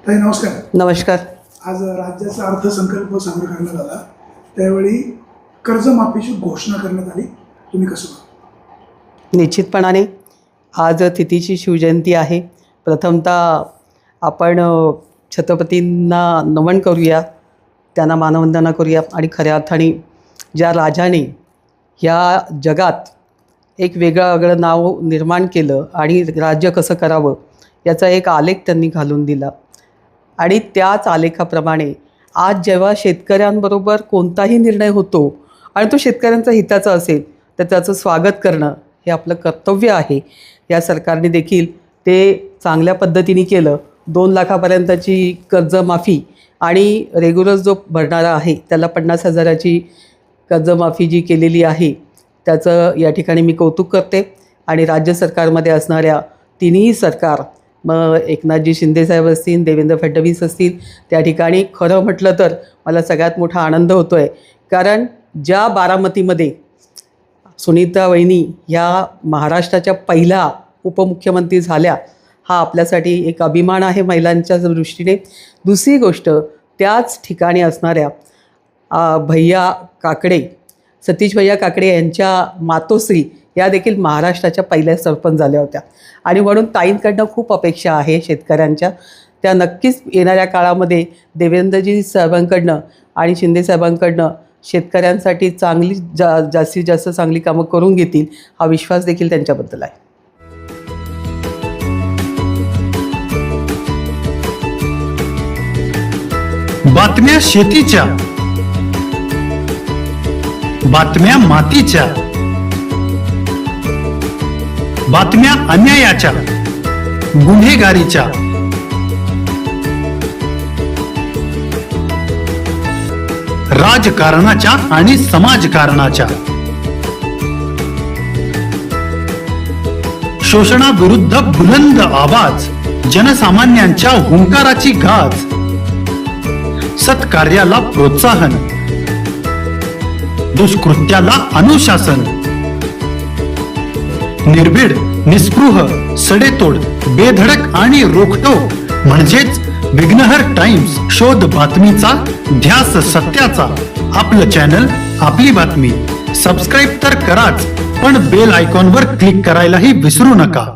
ताई नमस्कार. नमस्कार. आज राज्याचा अर्थसंकल्प सादर करण्यात आला, त्यावेळी कर्जमाफीची घोषणा करण्यात आली. तुम्ही कसं बघता? निश्चितपणाने आज तिथीची शिवजयंती आहे. प्रथमतः आपण छत्रपतींना नमन करूया, त्यांना मानवंदना करूया आणि खऱ्या अर्थाने ज्या राजाने ह्या जगात एक वेगळं नाव निर्माण केलं आणि राज्य कसं करावं याचा एक आलेख त्यांनी घालून दिला आणि त्याच आलेखाप्रमाणे आज जेव्हा शेतकऱ्यांबरोबर कोणताही निर्णय होतो आणि तो शेतकऱ्यांचा हिताचा असेल तर त्याचं स्वागत करणं हे आपलं कर्तव्य आहे. या सरकारने देखील ते चांगल्या पद्धतीने केलं. 2 लाखापर्यंतची कर्जमाफी आणि रेग्युलर जो भरणारा आहे त्याला 50,000ची कर्जमाफी जी केलेली आहे त्याचं या ठिकाणी मी कौतुक करते. आणि राज्य सरकारमध्ये असणाऱ्या तिन्ही सरकार, मग एकनाथजी शिंदेसाहेब असतील, देवेंद्र फडणवीस असतील, त्या ठिकाणी खरं म्हटलं तर मला सगळ्यात मोठा आनंद होतो आहे. कारण ज्या बारामतीमध्ये सुनीता वहिनी ह्या महाराष्ट्राच्या पहिल्या उपमुख्यमंत्री झाल्या, हा आपल्यासाठी एक अभिमान आहे महिलांच्या दृष्टीने. दुसरी गोष्ट, त्याच ठिकाणी असणाऱ्या भैया काकडे, सतीश भैया काकडे यांच्या मातोश्री या देखील महाराष्ट्राच्या पहिल्या सरपंच झाल्या होत्या. आणि म्हणून ताईंकडनं खूप अपेक्षा आहे शेतकऱ्यांच्या. त्या नक्कीच येणाऱ्या काळामध्ये देवेंद्रजी साहेबांकडनं आणि शिंदे साहेबांकडनं शेतकऱ्यांसाठी चांगली जास्तीत जास्त चांगली कामं करून घेतील, हा विश्वास देखील त्यांच्याबद्दल आहे. बातम्या शेतीच्या, बातम्या मातीच्या, बातम्या अन्यायाच्या, गुन्हेगारीच्या, राजकारणाच्या आणि समाजकारणाच्या, शोषणाविरुद्ध बुलंद आवाज, जनसामान्यांच्या हुंकाराची गाज, सत्कार्याला प्रोत्साहन, दुष्कृत्याला अनुशासन, निर्भीड, निस्पृह, सडेतोड, बेधडक आणि रोखटोक म्हणजेच विघ्नहर टाइम्स. शोध बातमीचा, ध्यास सत्याचा. आपलं चॅनल, आपली बातमी. सबस्क्राईब तर कराच, पण बेल आयकॉनवर क्लिक करायलाही विसरू नका.